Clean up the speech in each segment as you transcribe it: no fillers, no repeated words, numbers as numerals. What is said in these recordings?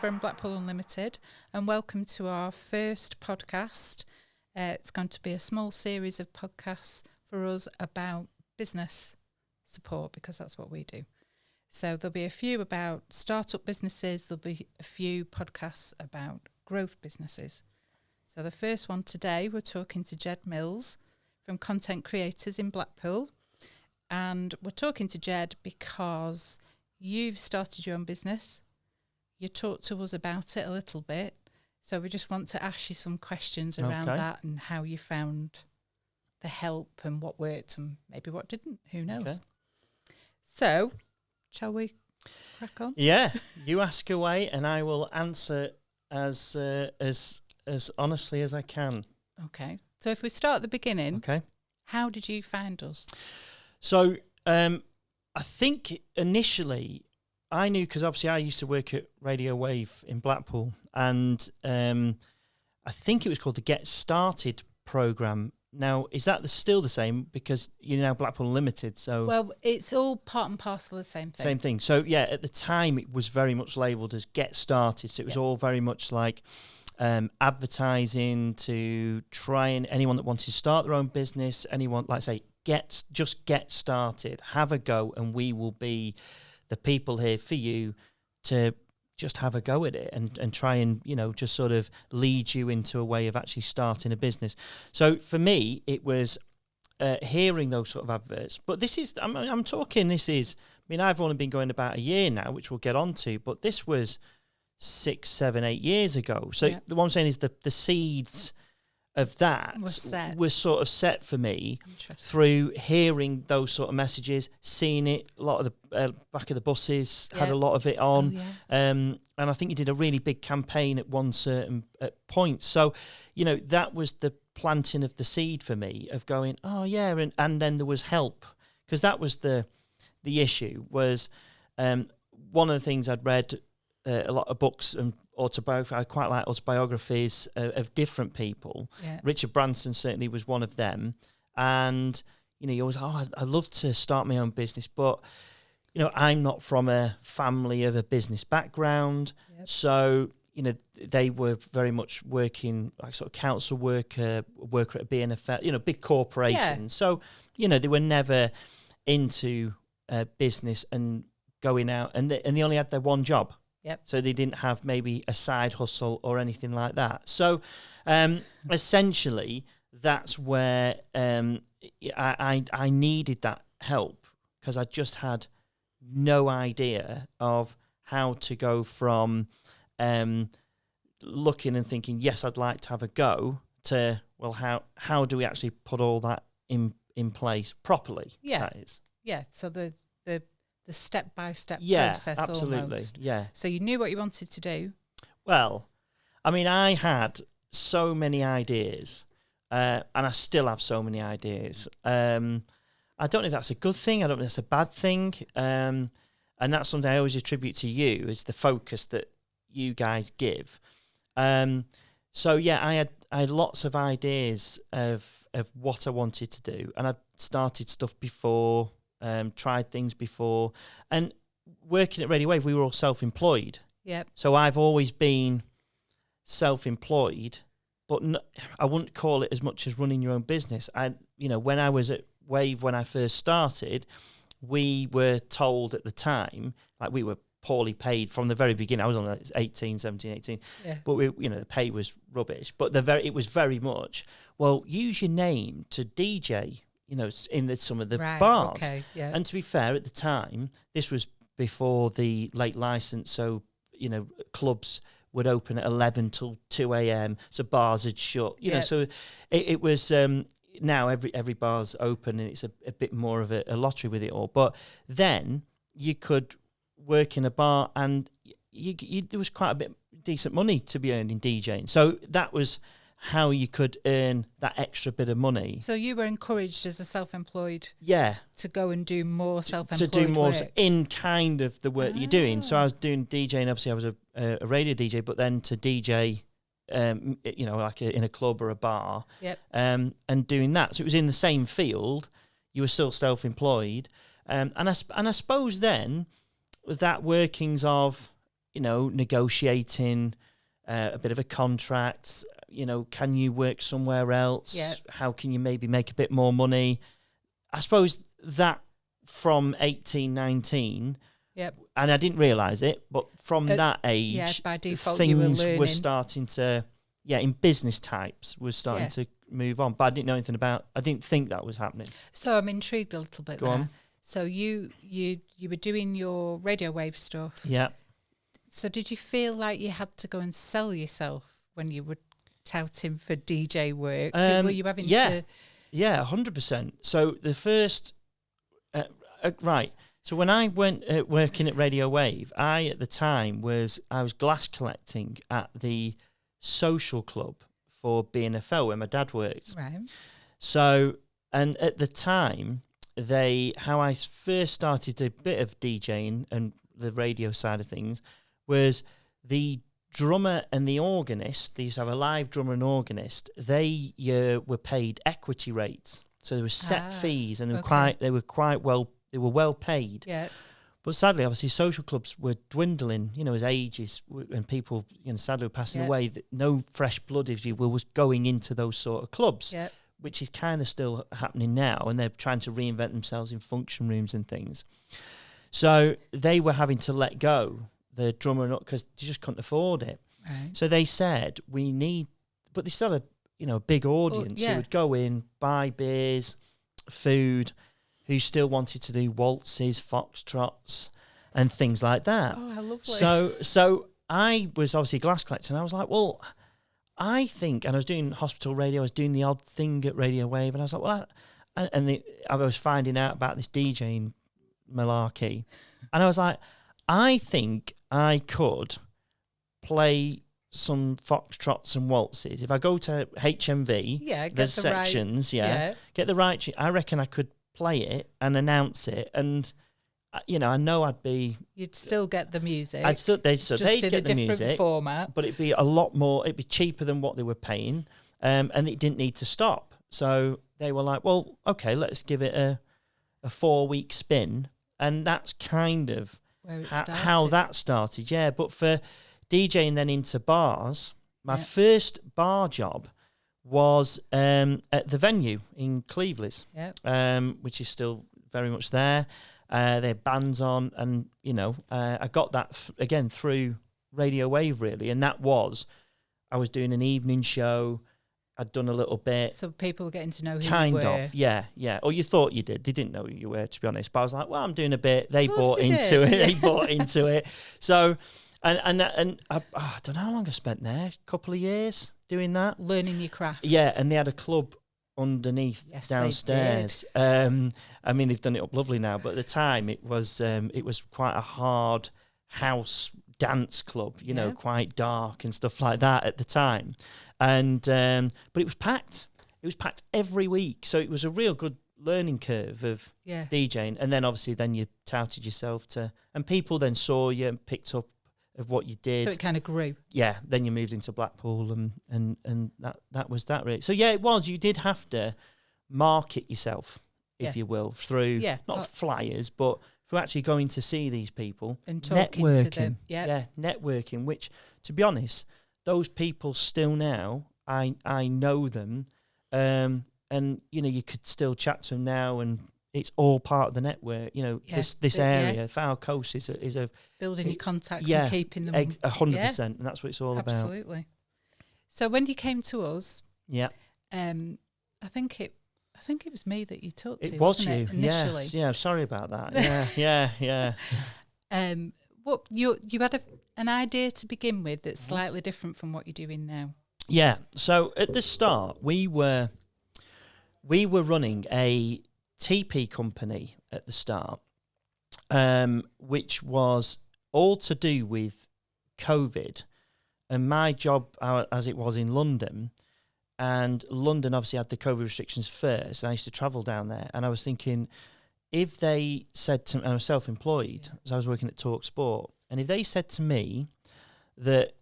from Blackpool Unlimited, and welcome to our first podcast. It's going to be a small series of podcasts for us about business support, because that's what we do. So there'll be a few about startup businesses, there'll be a few podcasts about growth businesses. So the first one today, we're talking to Ged Mills from Content Creators in Blackpool. And we're talking to Ged because you've started your own business. You talked to us about it a little bit. So we just want to ask you some questions around that and how you found the help and what worked and maybe what didn't. Who knows? Okay. So, shall we crack on? Yeah, you ask away and I will answer as honestly as I can. Okay. So if we start at the beginning, okay, how did you find us? So I think initially I knew, because obviously I used to work at Radio Wave in Blackpool, and I think it was called the Get Started programme. Now, is that still the same? Because you're now Blackpool Unlimited, so... Well, it's all part and parcel of the same thing. Same thing. So, yeah, at the time it was very much labelled as Get Started, so it was all very much like advertising to try and anyone that wanted to start their own business, anyone, like say, just get started, have a go, and we will be the people here for you to just have a go at it and try and, you know, just sort of lead you into a way of actually starting a business. So for me, it was hearing those sort of adverts. But this is, I'm talking, this is, I mean, I've only been going about a year now, which we'll get on to, but this was 6, 7, 8 years ago. So the one I'm saying is the seeds of that was sort of set for me through hearing those sort of messages, seeing it, a lot of the back of the buses had a lot of it on. And I think you did a really big campaign at one certain point. So, you know, that was the planting of the seed for me of going, oh yeah, and then there was help, because that was the issue was one of the things I'd read a lot of books and autobiography. I quite like autobiographies of different people. Yeah. Richard Branson certainly was one of them. And, you know, you always, I'd love to start my own business, but, you know, I'm not from a family of a business background. Yep. So, you know, they were very much working like sort of council worker at a BNFL, you know, big corporation. Yeah. So, you know, they were never into business and going out, and they only had their one job. Yep. So they didn't have maybe a side hustle or anything like that. So essentially, that's where I needed that help, because I just had no idea of how to go from looking and thinking, yes, I'd like to have a go, to, well, how do we actually put all that in place properly? Yeah. That is. Yeah. So the step-by-step process absolutely. Almost. Yeah. So you knew what you wanted to do? Well, I mean, I had so many ideas, and I still have so many ideas. I don't know if that's a good thing. I don't know if that's a bad thing. And that's something I always attribute to you, is the focus that you guys give. So, yeah, I had lots of ideas of what I wanted to do, and I'd started stuff before, tried things before, and working at Radio Wave, we were all self-employed. Yep. So I've always been self-employed, but I wouldn't call it as much as running your own business. When I was at Wave, when I first started, we were told at the time, like, we were poorly paid from the very beginning. I was on like 17, 18. Yeah. But the pay was rubbish. But it was very much, well, use your name to DJ, in some of the bars. Okay, yeah. And to be fair, at the time, this was before the late license, so, clubs would open at 11 till 2 a.m, so bars had shut. So it was, now every bar's open, and it's a bit more of a lottery with it all. But then you could work in a bar, and there was quite a bit decent money to be earned in DJing. So that was how you could earn that extra bit of money. So you were encouraged as a self-employed to go and do more self-employed to do more work. In kind of the work that you're doing. So I was doing DJing, obviously I was a radio DJ, but then to DJ, like in a club or a bar, and doing that. So it was in the same field. You were still self-employed. And I suppose then that workings of, negotiating a bit of a contract. Can you work somewhere else? Yeah. How can you maybe make a bit more money? I suppose that from 18, 19, Yep. and I didn't realise it, but from that age, by default, things you were starting to, in business types, was starting to move on. But I didn't know anything I didn't think that was happening. So I'm intrigued a little bit Go on. So you were doing your radio wave stuff. Yeah. So did you feel like you had to go and sell yourself when you were touting for DJ work? Were you having to... Yeah, 100%. So the first... right. So when I went working at Radio Wave, at the time I was glass collecting at the social club for BNFL where my dad worked. Right. So, and at the time, how I first started a bit of DJing and the radio side of things was the drummer and the organist. They used to have a live drummer and organist. They were paid equity rates, so there were set fees, and they were well paid. Yeah. But sadly, obviously, social clubs were dwindling, as ages and people, sadly were passing away. That no fresh blood, if you will, was going into those sort of clubs, which is kind of still happening now. And they're trying to reinvent themselves in function rooms and things. So they were having to let go the drummer because they just couldn't afford it. Right. So they said, but they still had, a big audience who would go in, buy beers, food, who still wanted to do waltzes, foxtrots, and things like that. Oh, how lovely. So I was obviously glass collecting, and I was like, well, I think, and I was doing hospital radio, I was doing the odd thing at Radio Wave, and I was like, well, I was finding out about this DJing malarkey, and I was like, I think I could play some foxtrots and waltzes. If I go to HMV, there's sections, get the right, I reckon I could play it and announce it, and I know you'd still get the music. They'd get the music format, but it'd be a lot more. It'd be cheaper than what they were paying, and it didn't need to stop. So they were like, "Well, okay, let's give it a 4-week spin," and that's kind of how that started. Yeah, but for DJing then into bars, my first bar job was at the venue in Cleveland, which is still very much there. They had bands on, and I got that again through Radio Wave, really, and I was doing an evening show. I'd done a little bit, so people were getting to know who kind you were. of, yeah. Or you thought you did. They didn't know who you were, to be honest. But I was like, well, I'm doing a bit. They bought into it. They bought into it. So, and I don't know how long I spent there. A couple of years doing that, learning your craft. Yeah, and they had a club underneath downstairs. I mean, they've done it up lovely now, but at the time it was quite a hard house dance club, quite dark and stuff like that at the time. And but it was packed. It was packed every week, so it was a real good learning curve of DJing. And then obviously you touted yourself and people then saw you and picked up of what you did. So it kind of grew. Yeah, then you moved into Blackpool and that was that really. So yeah, it was. You did have to market yourself, if you will, through not flyers, but through actually going to see these people and talking networking. to them. Yeah, networking, which, to be honest, those people still now, I know them, and you could still chat to them now, and it's all part of the network. This area, Foul Coast is a building your contacts and keeping them 100%, and that's what it's all about. Absolutely. So when you came to us, I think it was me that you talked to. It was you initially. Yeah. Sorry about that. Yeah. What you had an idea to begin with that's slightly different from what you're doing now. Yeah. So at the start, we were running a TP company at the start, which was all to do with COVID, and my job, as it was in London, and London obviously had the COVID restrictions first, and I used to travel down there, and I was thinking, if they said to me, and I was self-employed, so I was working at Talk Sport, and if they said to me that,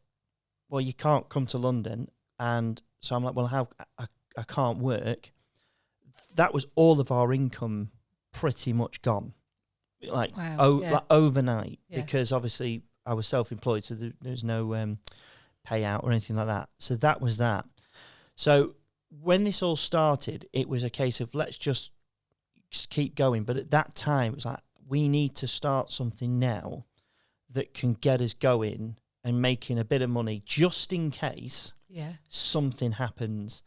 well, you can't come to London, and so I'm like, well, how I can't work, that was all of our income pretty much gone, like overnight, because obviously I was self-employed, so there's no payout or anything like that. So that was that. So when this all started, it was a case of let's just keep going. But at that time, it was like, we need to start something now that can get us going and making a bit of money just in case something happens.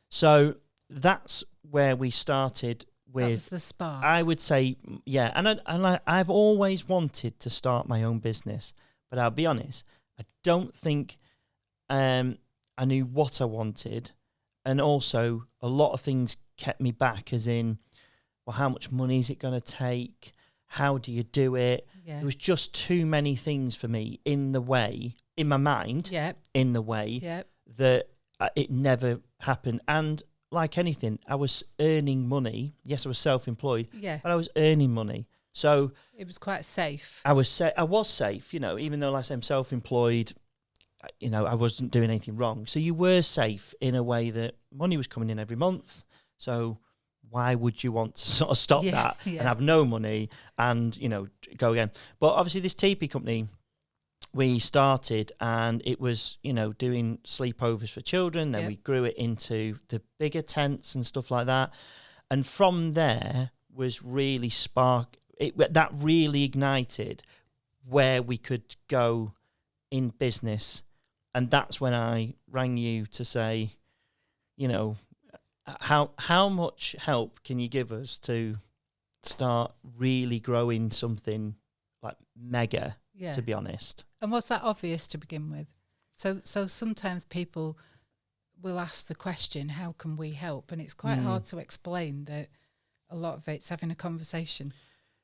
So that's where we started with. That was the spark. I would say, yeah. And I've always wanted to start my own business, but I'll be honest, I don't think I knew what I wanted. And also a lot of things kept me back, as in, well, how much money is it going to take? How do you do it? Yeah. There was just too many things for me in the way, in my mind, in the way that it never happened. And like anything, I was earning money. Yes, I was self-employed, but I was earning money. So it was quite safe. I was safe, you know, even though, like I say, I'm self-employed, you know, I wasn't doing anything wrong. So you were safe in a way that money was coming in every month. So why would you want to sort of stop that and have no money and, you know, go again? But obviously this TP company, we started and it was, you know, doing sleepovers for children. Then we grew it into the bigger tents and stuff like that. And from there was really that really ignited where we could go in business. And that's when I rang you to say, you know, how much help can you give us to start really growing something like mega, to be honest? And was that obvious to begin with? So sometimes people will ask the question, how can we help? And it's quite hard to explain that a lot of it's having a conversation.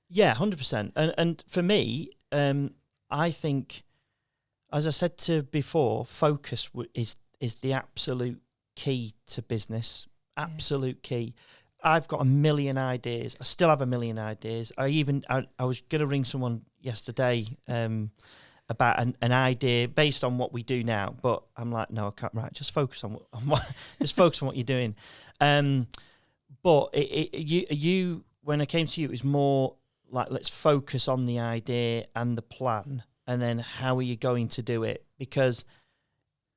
Yeah, 100%. And for me, I think, as I said to before, focus is the absolute key to business. Absolute key. I've got a million ideas. I still have a million ideas. I was going to ring someone yesterday about an idea based on what we do now, but I'm like, no, I can't. Right, just focus on what you're doing. But you when I came to you, it was more like, let's focus on the idea and the plan, and then how are you going to do it? Because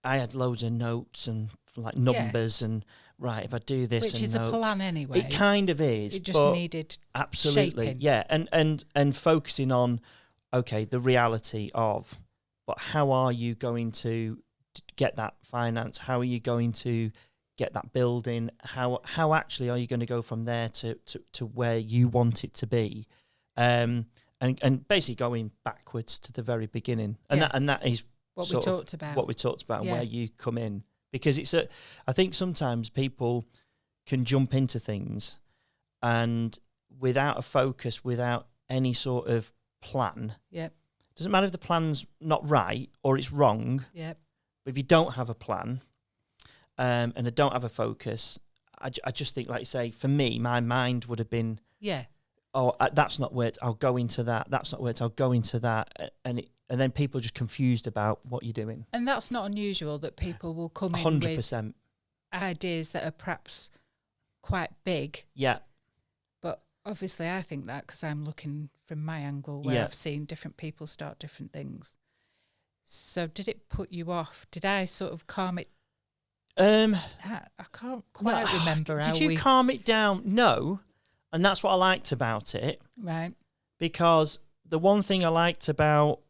I had loads of notes and like numbers and. Right, if I do this, which is a plan anyway. It kind of is. It just needed absolutely shaping. Yeah, and focusing on the reality of, but how are you going to get that finance? How are you going to get that building? How actually are you going to go from there to where you want it to be? And basically going backwards to the very beginning, and that is what we talked about, and where you come in. Because I think sometimes people can jump into things and without a focus, without any sort of plan. Doesn't matter if the plan's not right or it's wrong. But if you don't have a plan and I don't have a focus, I just think, like you say, for me, my mind would have been, oh, that's not where I'll go into that. That's not where I'll go into that. And then people are just confused about what you're doing. And that's not unusual that people will come in 100%. with ideas that are perhaps quite big. But obviously I think that because I'm looking from my angle where I've seen different people start different things. So did it put you off? Did I sort of calm it? I can't quite remember how Did you calm it down? No. And that's what I liked about it. Right. Because the one thing I liked about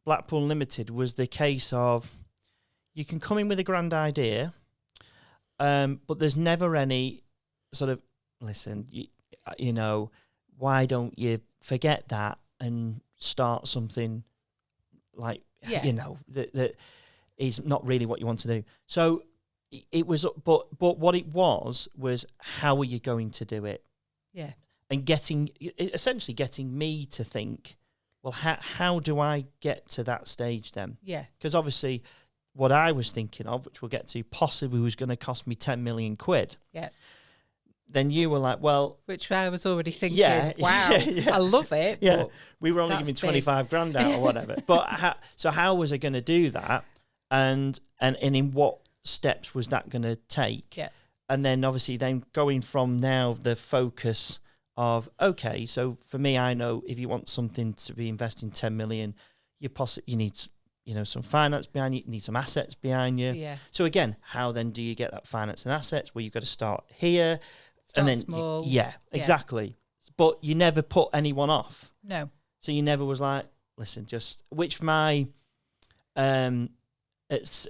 Blackpool Unlimited was the case of you can come in with a grand idea, but there's never any sort of, listen, you know, why don't you forget that and start something like, you know, that is not really what you want to do. So it was, but what it was how are you going to do it? And essentially getting me to think, well, how do I get to that stage then? Because obviously what I was thinking of, which we'll get to, possibly was going to cost me 10 million quid. Then you were like, well... Which I was already thinking, wow, I love it. But we were only giving 25 grand out or whatever. But how was I going to do that? And in what steps was that going to take? And then obviously then going from now the focus of, okay, so for me, I know if you want something to be investing 10 million, you need some finance behind you, you need some assets behind you. Yeah. So again, how then do you get that finance and assets? Well, you've got to start here. Start and then small. Exactly. But you never put anyone off. No. So you never was like, listen, which my, I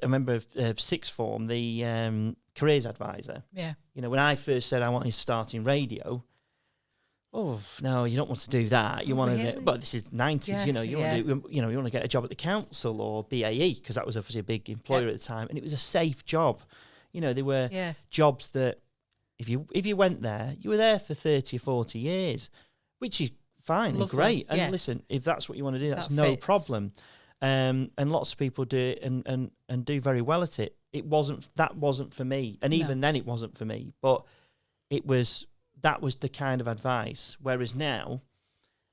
remember sixth form, the careers advisor. Yeah. When I first said I wanted to start in radio, oh no, you don't want to do that. You want to, but this is 90s. Yeah, You want to get a job at the council or BAE, because that was obviously a big employer at the time, and it was a safe job. They were jobs that if you went there, you were there for 30 or 40 years, which is fine and great. And listen, if that's what you want to do, that's no problem. And lots of people do it and do very well at it. That wasn't for me, and even then it wasn't for me. But that was the kind of advice. Whereas now,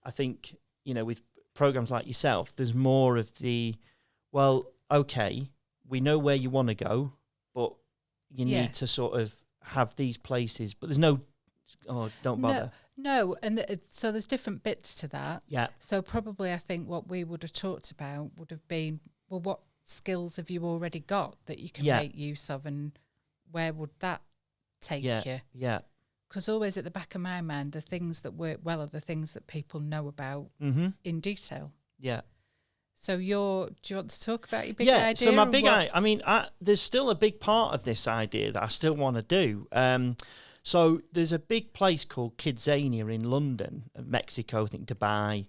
I think with programs like yourself, there's more of the, well, okay, we know where you want to go, but you need to sort of have these places. But there's no, don't bother. No, and so there's different bits to that. Yeah. So probably I think what we would have talked about would have been, well, what skills have you already got that you can make use of, and where would that take you? Yeah. Because always at the back of my mind, the things that work well are the things that people know about in detail. Yeah. So do you want to talk about your big idea? Yeah, so my big idea, I mean, there's still a big part of this idea that I still want to do. So there's a big place called Kidzania in London, Mexico, I think Dubai,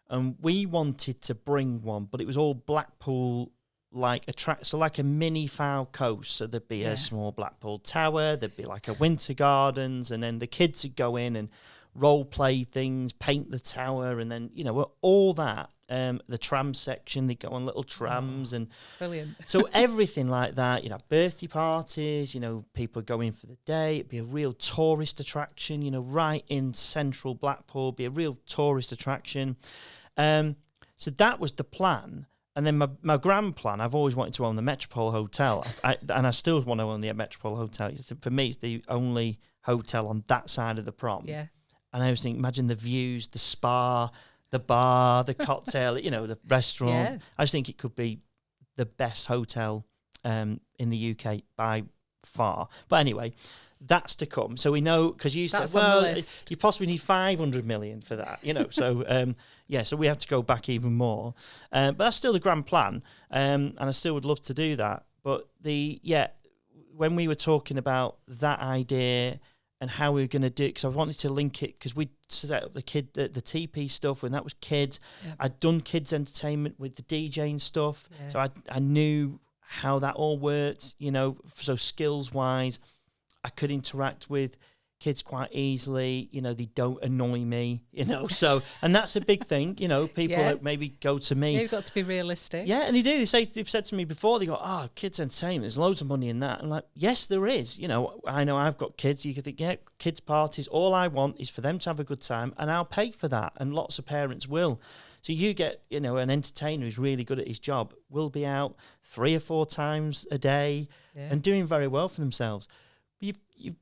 and we wanted to bring one, but it was all Blackpool like a mini Fowl Coast. So there'd be a small Blackpool Tower, there'd be like a winter gardens, and then the kids would go in and role play things, paint the tower, and then all that. The tram section, they go on little trams, and brilliant. So everything like that. Birthday parties. People go in for the day. It'd be a real tourist attraction. Right in central Blackpool, be a real tourist attraction. So that was the plan. And then my grand plan, I've always wanted to own the Metropole Hotel, and I still want to own the Metropole Hotel. For me, it's the only hotel on that side of the prom. Yeah. And I was thinking, imagine the views, the spa, the bar, the cocktail, the restaurant. Yeah. I just think it could be the best hotel in the UK by far. But anyway, that's to come. So we know, because you said, well, you possibly need 500 million for that, So, so we have to go back even more. But that's still the grand plan. And I still would love to do that. But when we were talking about that idea and how we were going to do it, because I wanted to link it, because we set up the TP stuff when that was kids. Yep. I'd done kids entertainment with the DJing stuff. Yeah. So I knew how that all worked, so skills-wise. I could interact with kids quite easily, they don't annoy me, so, and that's a big thing, people that maybe go to me. You've got to be realistic. Yeah, and they've said to me before, they go, kids entertainment, there's loads of money in that. I'm like, yes, there is, I know I've got kids, you could think, kids parties, all I want is for them to have a good time, and I'll pay for that, and lots of parents will. So you get, an entertainer who's really good at his job, will be out 3 or 4 times a day and doing very well for themselves.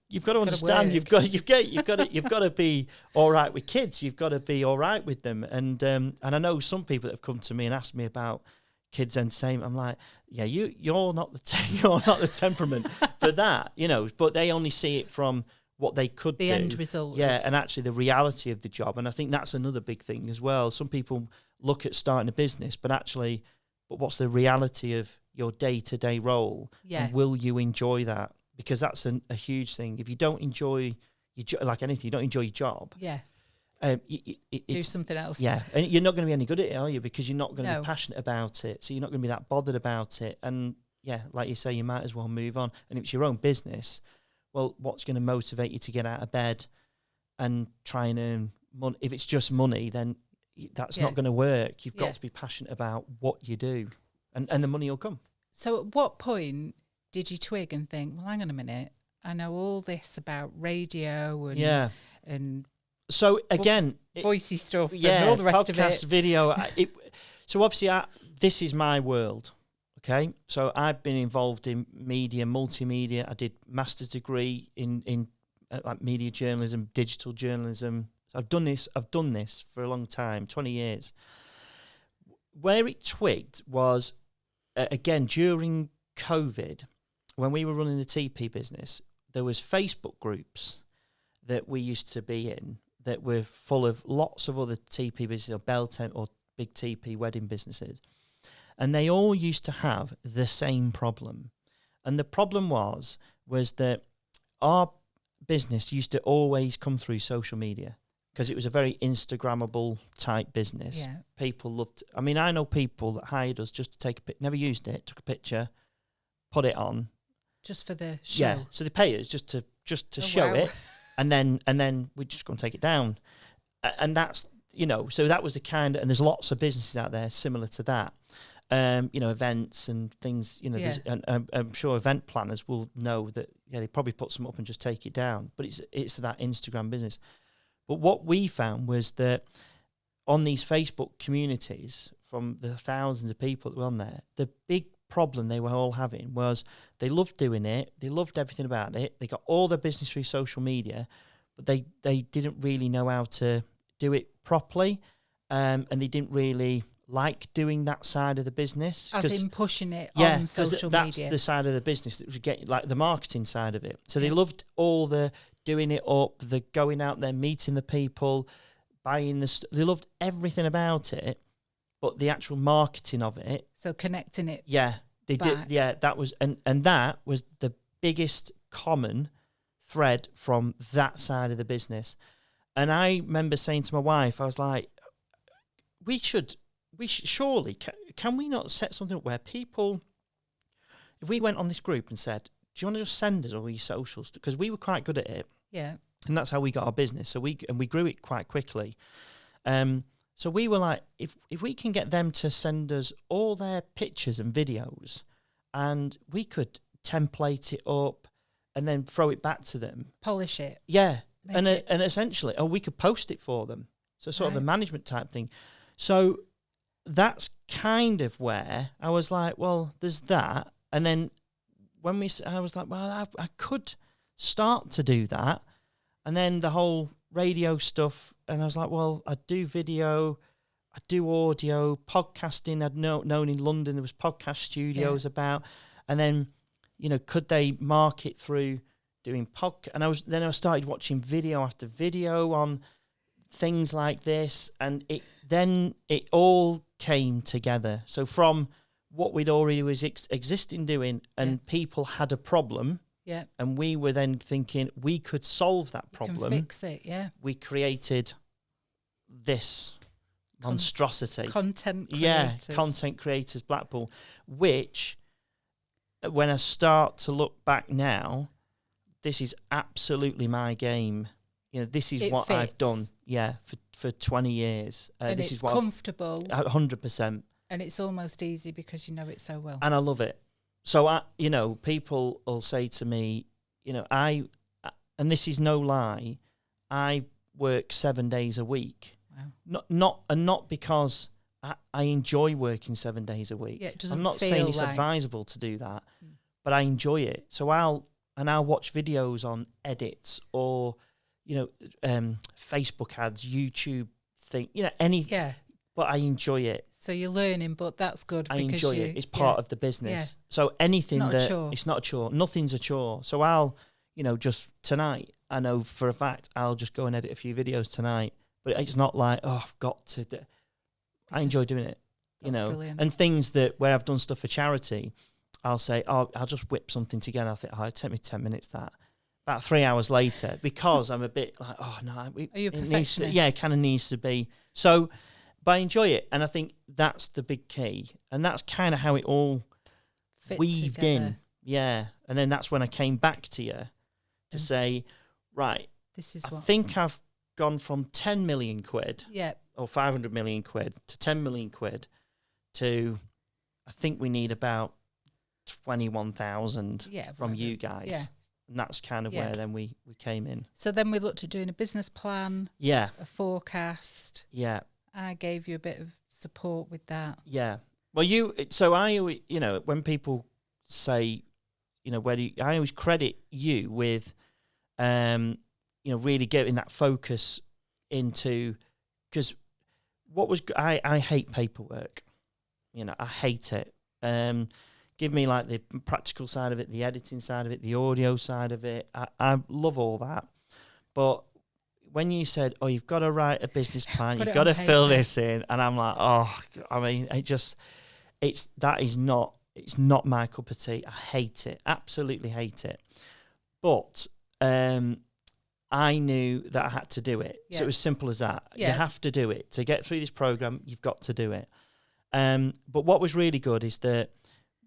You've got to understand. You've got to be all right with kids. You've got to be all right with them. And I know some people that have come to me and asked me about kids entertainment. I'm like, yeah, you're not the temperament for that, But they only see it from what they could do. The end result. Yeah, and actually the reality of the job. And I think that's another big thing as well. Some people look at starting a business, but what's the reality of your day-to-day role? Yeah. And will you enjoy that? Because that's a huge thing. If you don't enjoy your job, like anything, you don't enjoy your job. Yeah. Do something else. Yeah, and you're not going to be any good at it, are you? Because you're not going to be passionate about it. So you're not going to be that bothered about it. And like you say, you might as well move on. And if it's your own business, well, what's going to motivate you to get out of bed and try and earn money? If it's just money, then that's not going to work. You've got to be passionate about what you do, and the money will come. So at what point did you twig and think, well, hang on a minute, I know all this about radio and so again, voicey stuff and all the rest of it. Podcast, video. So obviously, this is my world. Okay, so I've been involved in media, multimedia. I did master's degree in like media journalism, digital journalism. So I've done this for a long time, 20 years. where it twigged was, again, during COVID, when we were running the TP business, there was Facebook groups that we used to be in that were full of lots of other TP businesses or bell tent or big TP wedding businesses. And they all used to have the same problem. And the problem was that our business used to always come through social media because it was a very Instagrammable type business. Yeah. People loved, I mean, I know people that hired us just to take a picture, never used it, took a picture, put it on. Just for the show. Yeah, so they pay us just to show it, and then we just go and take it down. And that's, you know, so that was the kind of, and there's lots of businesses out there similar to that. You know, events and things, you know, and I'm sure event planners will know that, they probably put some up and just take it down. But it's that Instagram business. But what we found was that on these Facebook communities, from the thousands of people that were on there, the big problem they were all having was they loved doing it, they loved everything about it, they got all their business through social media, but they didn't really know how to do it properly, and they didn't really like doing that side of the business. As in pushing it on social media. That's the side of the business that was getting, like the marketing side of it. So they loved all the doing it up, the going out there, meeting the people, buying they loved everything about it, but the actual marketing of it. So connecting it. Yeah, they did. Yeah, that was, and that was the biggest common thread from that side of the business. And I remember saying to my wife, I was like, we should surely, can we not set something up where people, if we went on this group and said, do you want to just send us all your socials? Because we were quite good at it. Yeah. And that's how we got our business. So we grew it quite quickly. So we were like, if we can get them to send us all their pictures and videos, and we could template it up and then throw it back to them. Polish it. Yeah. And essentially, we could post it for them. So sort of a management type thing. So that's kind of where I was like, well, there's that. And then when I was like, well, I could start to do that. And then the whole radio stuff, and I was like, well, I do video, I do audio, podcasting. I'd known in London there was podcast studios about, and then, you know, could they market through doing podcast? And I started watching video after video on things like this, and it all came together. So from what we'd already was existing doing, and people had a problem. Yeah. And we were then thinking we could solve that problem. Fix it, yeah. We created this monstrosity. Content creators. Yeah, Content Creators Blackpool, which, when I start to look back now, this is absolutely my game. You know, this is what I've done, for 20 years. And this it's is comfortable. 100%. And it's almost easy because you know it so well. And I love it. So, people will say to me, and this is no lie, I work 7 days a week. Wow. Not because I enjoy working 7 days a week. Yeah, it doesn't I'm not feel saying it's like advisable to do that, but I enjoy it. So I'll watch videos on edits or, Facebook ads, YouTube thing, anything. Yeah. But I enjoy it. So you're learning, but that's good. I enjoy it. It's part of the business. Yeah. So anything it's not a chore. Nothing's a chore. So I'll, just tonight, I know for a fact I'll just go and edit a few videos tonight. But it's not like, I've got to do. I enjoy doing it, brilliant. And things where I've done stuff for charity, I'll say, I'll just whip something together. I think, it'll take me 10 minutes that. About 3 hours later, because I'm a bit like, are you a perfectionist? It kind of needs to be. So, but I enjoy it, and I think that's the big key, and that's kind of how it all weaved together. In. Yeah, and then that's when I came back to you to say, right, I think I've gone from 10 million quid, or 500 million quid to 10 million quid to, I think we need about 21,000 from you guys. Yeah. And that's kind of where then we came in. So then we looked at doing a business plan, a forecast. Yeah. I gave you a bit of support with that. Yeah. Well, when people say, I always credit you with, really getting that focus into, because I hate paperwork. I hate it. Give me like the practical side of it, the editing side of it, the audio side of it. I love all that. But when you said, "Oh, you've got to write a business plan, you've got to fill this in," and I'm like, "Oh, I mean, it's not my cup of tea. I hate it, absolutely hate it." But I knew that I had to do it, so it was simple as that. You have to do it to get through this program. You've got to do it. But what was really good is that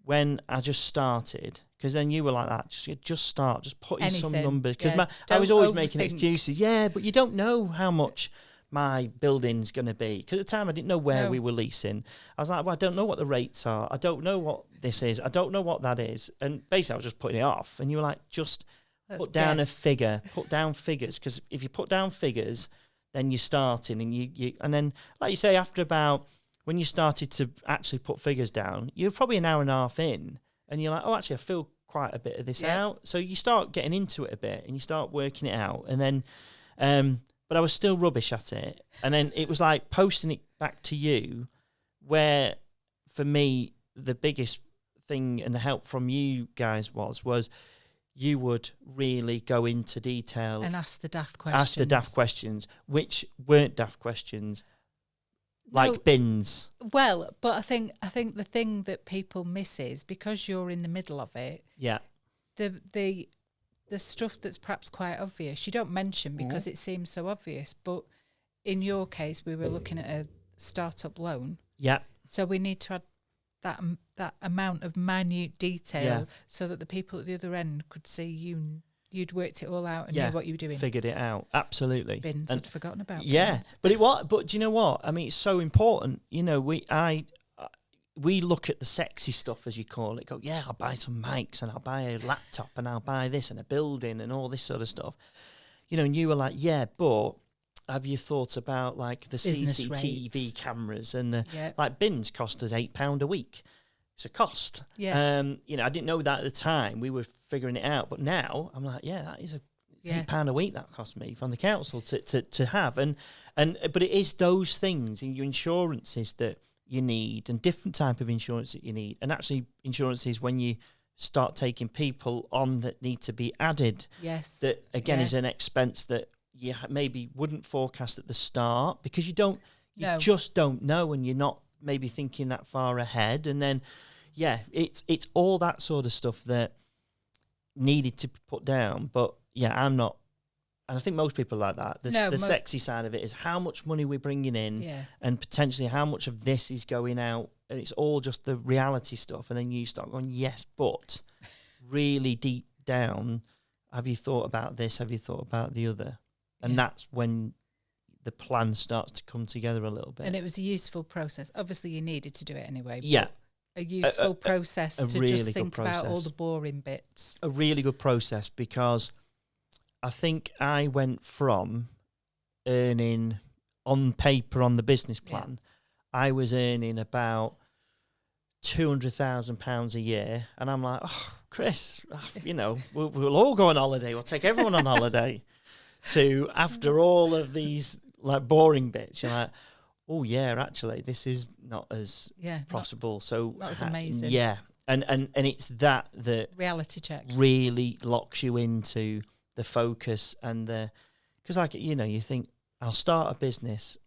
when I just started, because then you were like that, just start, just put in some numbers. Because I was always making excuses. Yeah, but you don't know how much my building's going to be. Because at the time I didn't know where we were leasing. I was like, well, I don't know what the rates are. I don't know what this is. I don't know what that is. And basically I was just putting it off. And you were like, put down a figure, put down figures. Because if you put down figures, then you're starting. And then, like you say, after about... when you started to actually put figures down, you're probably an hour and a half in, and you're like, oh, actually, I feel quite a bit of this out. So you start getting into it a bit, and you start working it out. And then, but I was still rubbish at it. And then it was like posting it back to you, where, for me, the biggest thing and the help from you guys was you would really go into detail. And ask the daft questions. Which weren't daft questions. Like bins. Well, but I think the thing that people miss is, because you're in the middle of it. Yeah. The stuff that's perhaps quite obvious you don't mention because it seems so obvious. But in your case, we were looking at a startup loan. Yeah. So we need to add that amount of minute detail so that the people at the other end could see you'd worked it all out and knew what you were doing. Figured it out, absolutely. Bins I'd forgotten about. Yeah, bins. But do you know what? I mean, it's so important. You know, we look at the sexy stuff, as you call it. Go, yeah, I'll buy some mics and I'll buy a laptop and I'll buy this and a building and all this sort of stuff. You know, and you were like, yeah, but have you thought about like the business CCTV rates, cameras and the like bins cost us £8 a week. It's a cost. Yeah. You know, I didn't know that at the time. We were figuring it out, but now I'm like, yeah, that is £8 a week that cost me from the council to have, but it is those things in your insurances that you need, and different type of insurance that you need, and actually insurances when you start taking people on that need to be added. Yes. That again is an expense that you maybe wouldn't forecast at the start because you just don't know, and you're not maybe thinking that far ahead, and then it's all that sort of stuff that needed to be put down. But I'm not, and I think most people are like that. The sexy side of it is how much money we're bringing in, and potentially how much of this is going out, and it's all just the reality stuff. And then you start going, yes, but really deep down, have you thought about this? Have you thought about the other? And that's when the plan starts to come together a little bit. And it was a useful process. Obviously, you needed to do it anyway. Yeah. A useful process to really just think about all the boring bits. A really good process, because I think I went from earning on paper on the business plan, I was earning about £200,000 a year. And I'm like, oh, Kriss, you know, we'll all go on holiday. We'll take everyone on holiday. To after all of these like boring bits, you're like, oh yeah, actually this is not as profitable. Not as amazing. Yeah, and it's that reality check really locks you into the focus and because like you think I'll start a business.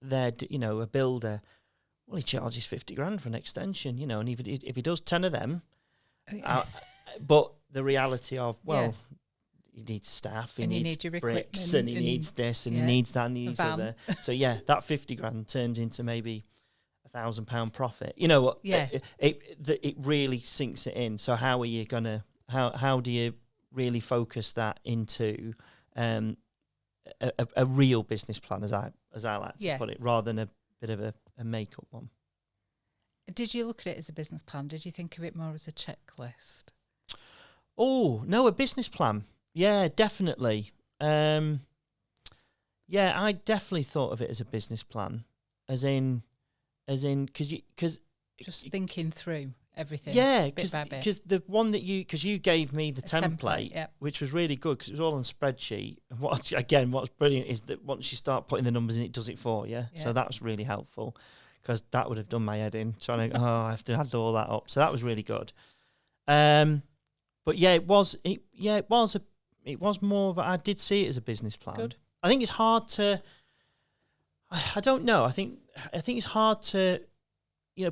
There, a builder, well, he charges £50,000 for an extension, and if he does 10 of them, but the reality of he needs staff, he needs bricks, and he needs this, and he needs that, and he needs other. So that £50,000 turns into maybe £1,000 profit. You know what? It really sinks it in. So how are you gonna? How do you really focus that into a real business plan, as I like to put it, rather than a bit of a make-up one? Did you look at it as a business plan? Did you think of it more as a checklist? Oh no, a business plan. Yeah, definitely. I definitely thought of it as a business plan, as in, because just thinking through everything. Yeah, bit by bit. Because the one that you gave me the template, which was really good because it was all on spreadsheet. And what's brilliant is that once you start putting the numbers in, it does it for you. Yeah. So that was really helpful. because that would have done my head in. Trying to, I have to add all that up. So that was really good. But yeah, it was more of I did see it as a business plan. Good. I think it's hard to. I don't know. I think it's hard to,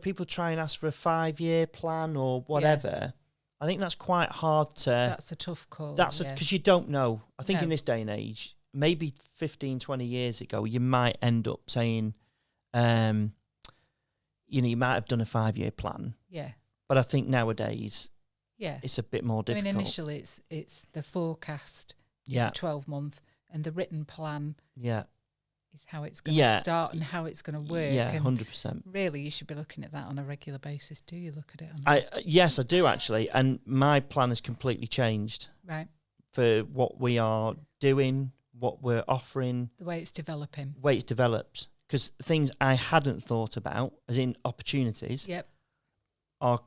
people try and ask for a 5-year plan or whatever. Yeah. I think that's quite hard to. That's a tough call. Because you don't know. I think in this day and age, maybe 15, 20 years ago, you might end up saying, you might have done a 5-year plan. Yeah. But I think nowadays, it's a bit more difficult. I mean, initially it's the forecast. It's a 12-month, and the written plan. Yeah. Is how it's going to start and how it's going to work. Yeah, 100%. Really, you should be looking at that on a regular basis. Do you look at it? Yes, I do actually. And my plan has completely changed. Right. For what we are doing, what we're offering. The way it's developing. The way it's developed. Because things I hadn't thought about, as in opportunities, have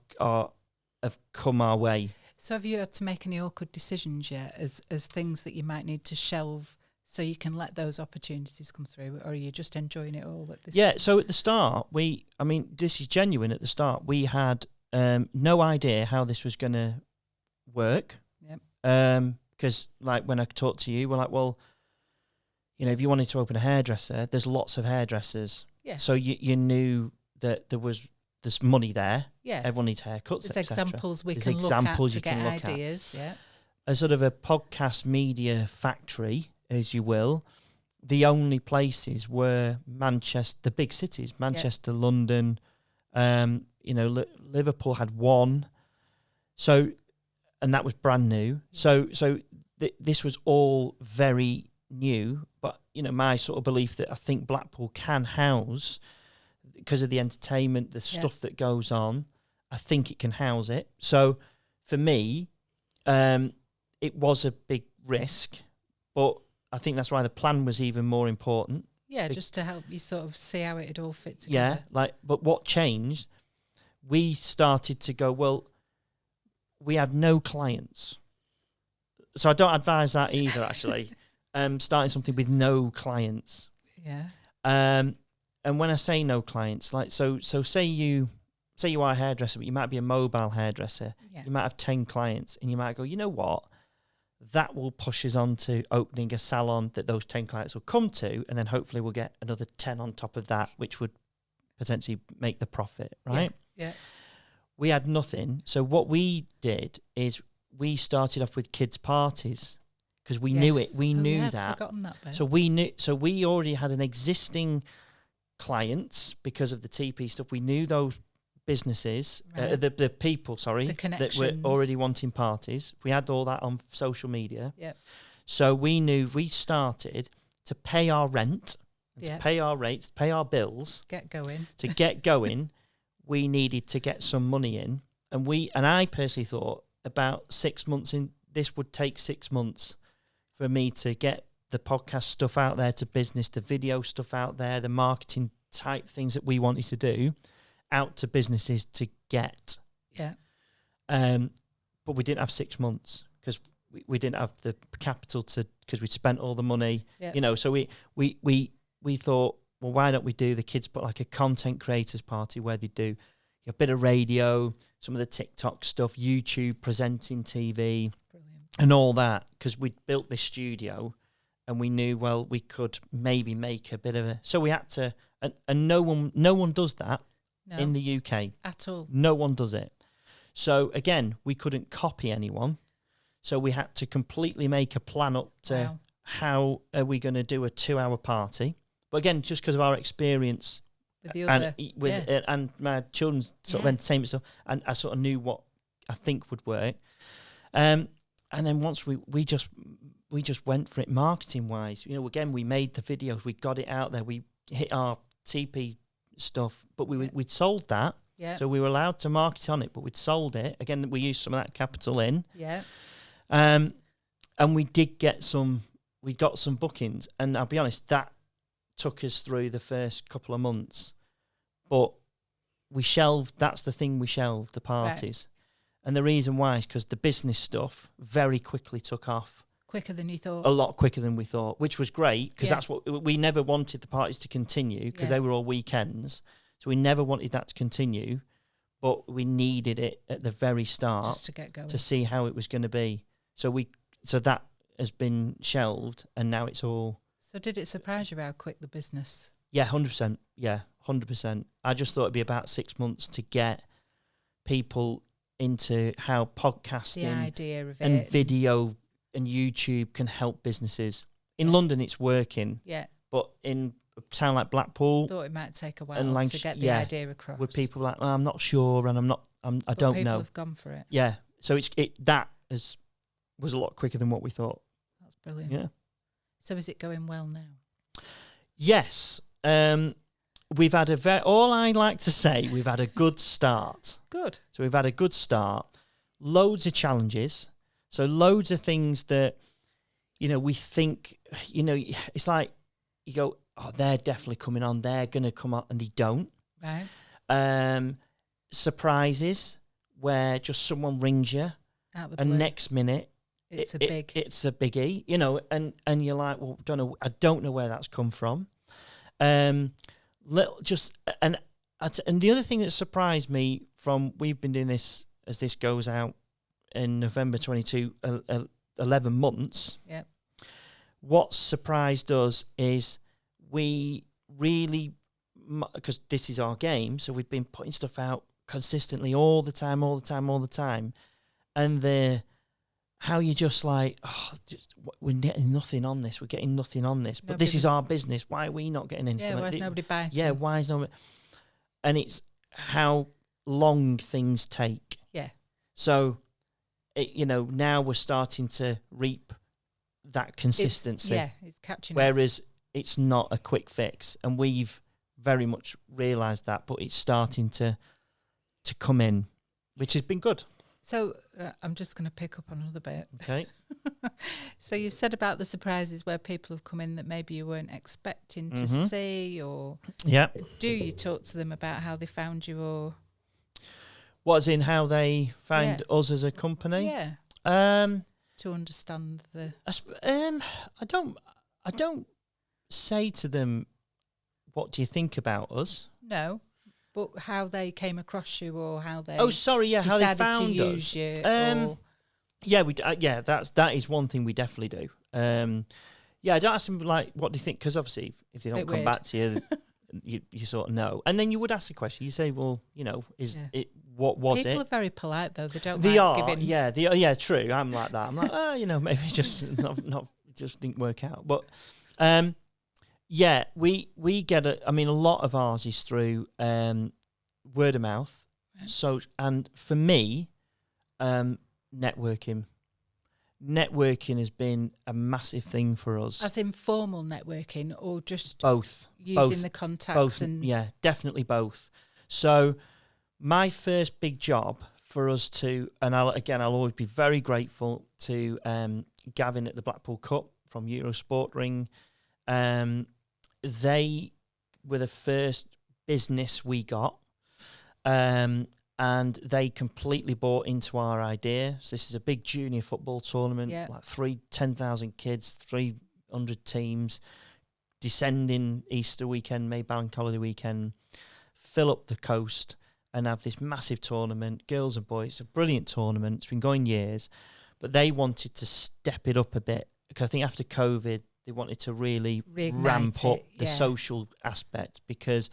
come our way. So have you had to make any awkward decisions yet as things that you might need to shelve so you can let those opportunities come through, or are you just enjoying it all at this point? So at the start, this is genuine, at the start, we had no idea how this was going to work. Yep. Because, like, when I talked to you, we're like, well, if you wanted to open a hairdresser, there's lots of hairdressers. Yeah. So you knew that there's money there. Yeah. Everyone needs haircuts, There's examples we can look at to get ideas. Yeah. A sort of a podcast media factory, as you will. The only places were Manchester, the big cities, Manchester, London. Liverpool had one. So, and that was brand new. So this was all very new. But my sort of belief that I think Blackpool can house, because of the entertainment, the stuff that goes on, I think it can house it. So for me, it was a big risk, but I think that's why the plan was even more important. Yeah, just to help you sort of see how it all fit together. Yeah, but what changed, we started to go, well, we had no clients. So I don't advise that either, actually. Starting something with no clients. Yeah. And when I say no clients, like so say you are a hairdresser, but you might be a mobile hairdresser. Yeah. You might have 10 clients, and you might go, you know what? That will push us on to opening a salon that those 10 clients will come to, and then hopefully we'll get another 10 on top of that, which would potentially make the profit, right? Yeah. We had nothing. So what we did is we started off with kids' parties, because we knew it. We knew that. I'd forgotten that bit. So we already had an existing clients because of the TP stuff. We knew those businesses, right. The people, that were already wanting parties. We had all that on social media. Yep. So we knew we started to pay our rent, to pay our rates, pay our bills. Get going. To get going, we needed to get some money in. And I personally thought about 6 months in, this would take 6 months for me to get the podcast stuff out there to business, the video stuff out there, the marketing type things that we wanted to do out to businesses to get. Yeah. But we didn't have 6 months because we didn't have the capital because we'd spent all the money, so we thought, well, why don't we do the kids put like a content creators party where they do a bit of radio, some of the TikTok stuff, YouTube, presenting TV. Brilliant. And all that, because we'd built this studio and we knew, well, we could maybe make a bit of a, so we had to, and no one does that in the UK. At all. No one does it. So again, we couldn't copy anyone. So we had to completely make a plan up to how are we going to do a 2-hour party. But again, just because of our experience and my children's sort of entertainment stuff, and I sort of knew what I think would work. And then once we just went for it marketing wise. Again, we made the videos, we got it out there, we hit our TP stuff, but we'd sold that. Yeah. So we were allowed to market on it, but we'd sold it. Again, we used some of that capital in. Yeah. And we got some bookings, and I'll be honest, that took us through the first couple of months. But we shelved, that's the thing, we shelved the parties. Right. And the reason why is because the business stuff very quickly took off. Quicker than you thought. A lot quicker than we thought, which was great, because that's what we never wanted the parties to continue, because they were all weekends. So we never wanted that to continue, but we needed it at the very start just to get going, to see how it was going to be. So that has been shelved, and now it's all. So did it surprise you how quick the business? Yeah, 100%. Yeah, 100%. I just thought it'd be about 6 months to get people into how podcasting The idea of and it. video and YouTube can help businesses. In London, it's working. Yeah. But in a town like Blackpool, Thought it might take a while and to get the idea across. with people like, I'm not sure, and I don't people know. Have gone for it. Yeah. So was a lot quicker than what we thought. That's brilliant. Yeah. So is it going well now? Yes. We've had all I like to say, we've had a good start. Good. So we've had a good start. Loads of challenges. So loads of things that, we think, it's like you go, oh, they're definitely coming on. They're going to come on, and they don't. Right. Surprises where just someone rings you, Out the and blue. next minute It's a biggie, and you're like, well, I don't know where that's come from. And the other thing that surprised me we've been doing this as this goes out in November 22, 11 months. Yeah. What surprised us is we really, because this is our game, so we've been putting stuff out consistently all the time, and how you just like, we're getting nothing on this. But this is our business. Why are we not getting anything? Yeah, why is nobody buying? Yeah, why is nobody? And it's how long things take. Yeah. So, now we're starting to reap that consistency. It's catching up. Whereas it's not a quick fix. And we've very much realised that, but it's starting to come in, which has been good. So I'm just going to pick up on another bit. Okay. So you said about the surprises where people have come in that maybe you weren't expecting to see, or do you talk to them about how they found you, or what's in how they found us as a company? Yeah. To understand the. I don't say to them, "What do you think about us?" No. But how they came across you, or how they how they found to us. Use you, that is one thing we definitely do. I don't ask them like, what do you think? Because obviously, if they don't come back to you, you sort of know. And then you would ask the question. You say, well, it what was People it? are very polite though. They don't. They are. Giving... Yeah. True. I'm like that. I'm like, maybe just not just didn't work out. But we get a lot of ours is through word of mouth. Yeah. So, and for me, networking has been a massive thing for us. As informal networking, or just both using the contacts? Both, and definitely both. So, my first big job for us to, and I'll always be very grateful to Gavin at the Blackpool Cup from Eurosport Ring. They were the first business we got, and they completely bought into our idea. So this is a big junior football tournament, like 10,000 kids, 300 teams, descending Easter weekend, May Bank Holiday weekend, fill up the coast and have this massive tournament, girls and boys. It's a brilliant tournament. It's been going years, but they wanted to step it up a bit because I think after COVID, they wanted to really ramp up the social aspect because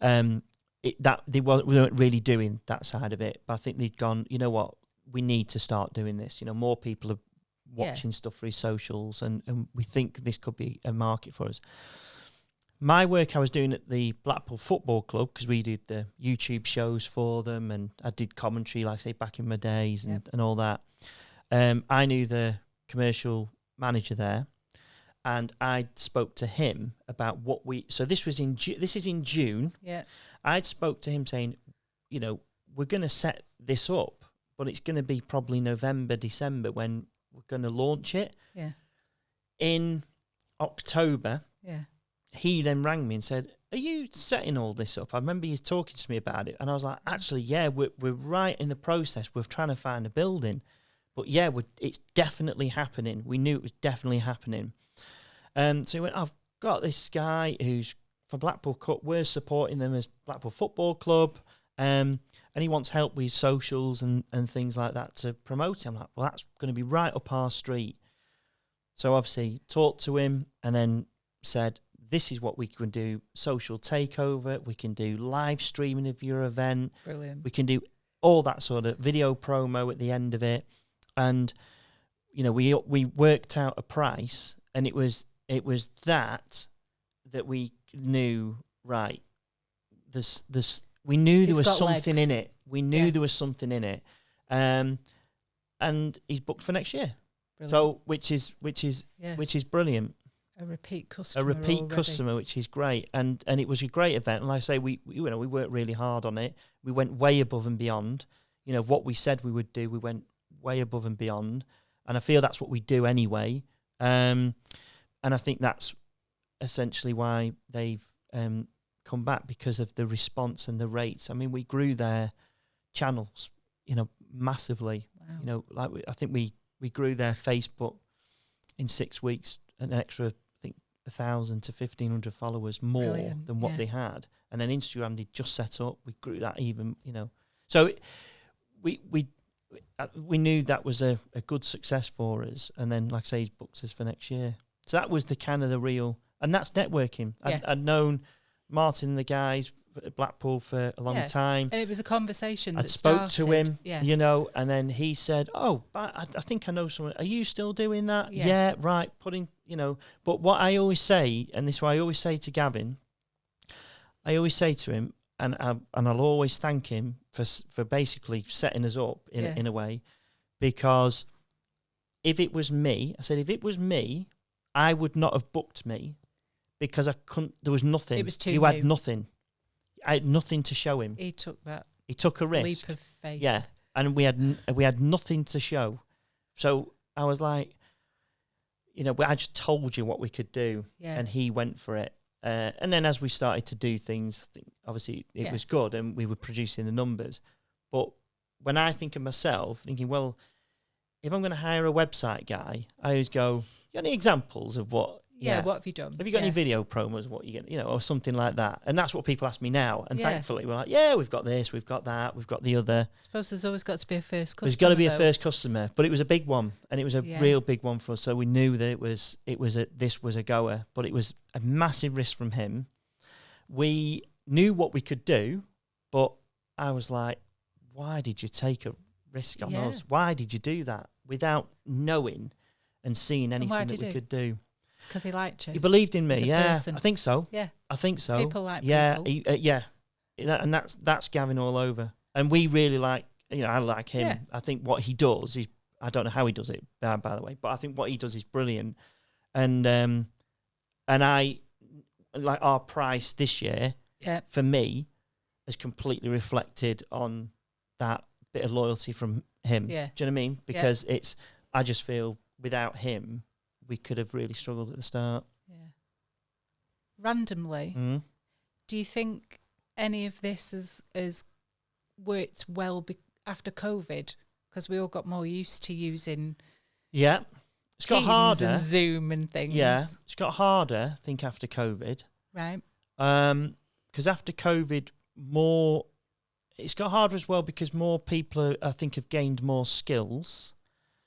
we weren't really doing that side of it. But I think they'd gone, you know what, we need to start doing this. More people are watching stuff through socials, and we think this could be a market for us. My work I was doing at the Blackpool Football Club, because we did the YouTube shows for them, and I did commentary, like I say, back in my days and all that. I knew the commercial manager there. And I spoke to him about what so this is in June. Yeah. I'd spoke to him saying, we're going to set this up, but it's going to be probably November, December when we're going to launch it. Yeah. In October. Yeah. He then rang me and said, "Are you setting all this up?" I remember you talking to me about it, and I was like, "Actually, yeah, we're right in the process. We're trying to find a building, but it's definitely happening. We knew it was definitely happening." So he went, "I've got this guy who's for Blackpool Cup, we're supporting them as Blackpool Football Club. And he wants help with socials and things like that to promote him. I'm like, well, that's going to be right up our street. So obviously talked to him and then said, this is what we can do. Social takeover. We can do live streaming of your event. Brilliant. We can do all that sort of video promo at the end of it. And, you know, we worked out a price, and it was that we knew, right, we knew there was something in it. We knew there was something in it. And he's booked for next year. Brilliant. So which is brilliant. A repeat customer. Which is great. And it was a great event. And like I say, we worked really hard on it. We went way above and beyond. You know, what we said we would do, we went way above and beyond. And I feel that's what we do anyway. And I think that's essentially why they've come back, because of the response and the rates. I mean, we grew their channels, you know, massively. Wow. You know, like I think we grew their Facebook in 6 weeks an extra, I think, 1,000 to 1,500 followers more than what they had. And then Instagram they just set up. We grew that even, you know. So we knew that was a good success for us. And then, like I say, he's booked us for next year. So that was the kind of the real, and that's networking. Yeah. I'd known Martin and the guys at Blackpool for a long time. And it was a conversation that spoke started. to him, you know, and then he said, oh, I think I know someone. Are you still doing that? Yeah, right, putting, you know. But what I always say, and this is what I always say to Gavin, I always say to him, and I'll always thank him for basically setting us up in a way, because if it was me, I said, if it was me, I would not have booked me, because I couldn't. There was nothing. It was too. You had nothing. I had nothing to show him. He took that. He took a risk. Leap of faith. Yeah, and we had nothing to show, so I was like, you know, I just told you what we could do, and he went for it. And then as we started to do things, I think obviously it was good, and we were producing the numbers. But when I think of myself, thinking, well, if I'm going to hire a website guy, I always go, you got any examples of what? Yeah, what have you done? Have you got any video promos? What you get, you know, or something like that? And that's what people ask me now. And thankfully, we're like, yeah, we've got this, we've got that, we've got the other. I suppose there's always got to be a first customer. There's got to be a first customer, but it was a big one, and it was a real big one for us. So we knew that this was a goer, but it was a massive risk from him. We knew what we could do, but I was like, why did you take a risk on us? Why did you do that without knowing and seeing anything that we could do? Because he liked you. He believed in me, person. I think so. Yeah. I think so. People like people. And that's Gavin all over. And we really like, you know, I like him. Yeah. I think what he does is, I don't know how he does it, by the way, but I think what he does is brilliant. And I, like our price this year, for me, has completely reflected on that bit of loyalty from him. Yeah. Do you know what I mean? Because I just feel without him, we could have really struggled at the start. Yeah. Randomly, do you think any of this has worked well after COVID? Because we all got more used to using it's got harder. And Zoom and things. Yeah, it's got harder, I think, after COVID. Right. Because after COVID, it's got harder as well because more people, I think, have gained more skills.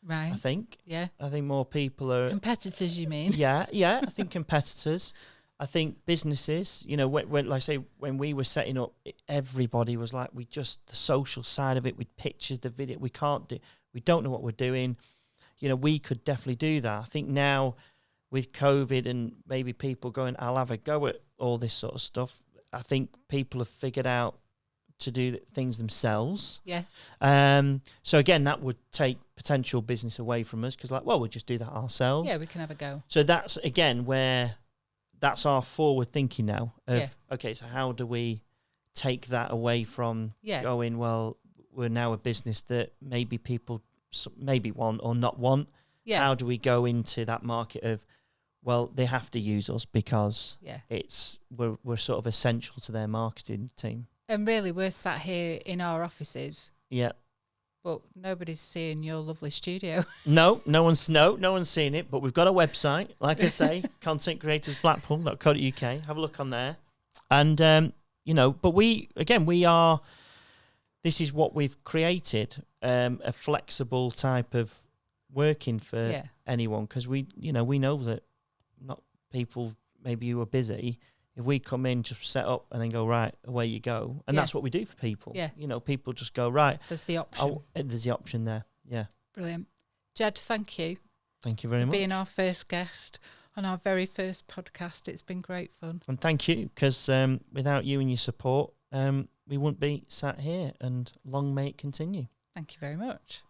Right. I think. Yeah. I think more people are... Competitors, you mean? Yeah. I think competitors. I think businesses, you know, when like I say, when we were setting up, everybody was like, the social side of it with pictures, the video, we don't know what we're doing. You know, we could definitely do that. I think now with COVID and maybe people going, I'll have a go at all this sort of stuff, I think people have figured out to do things themselves. Yeah. So again, that would take potential business away from us because, like, well, we'll just do that ourselves. Yeah, we can have a go. So that's again where that's our forward thinking now. Okay, so how do we take that away from going? Well, we're now a business that maybe people maybe want or not want. Yeah. How do we go into that market of? Well, they have to use us because we're sort of essential to their marketing team. And really, we're sat here in our offices. Yeah. But nobody's seeing your lovely studio. No one's seeing it. But we've got a website, like I say, contentcreatorsblackpool.co.uk. Have a look on there. And but we are. This is what we've created, a flexible type of working for anyone, because we know that not people maybe who are busy. If we come in, just set up and then go, right, away you go. And that's what we do for people. Yeah. People just go, right. There's the option. There's the option there. Yeah. Brilliant. Ged, thank you. Thank you very much. Being our first guest on our very first podcast. It's been great fun. And thank you, because without you and your support, we wouldn't be sat here, and long may it continue. Thank you very much.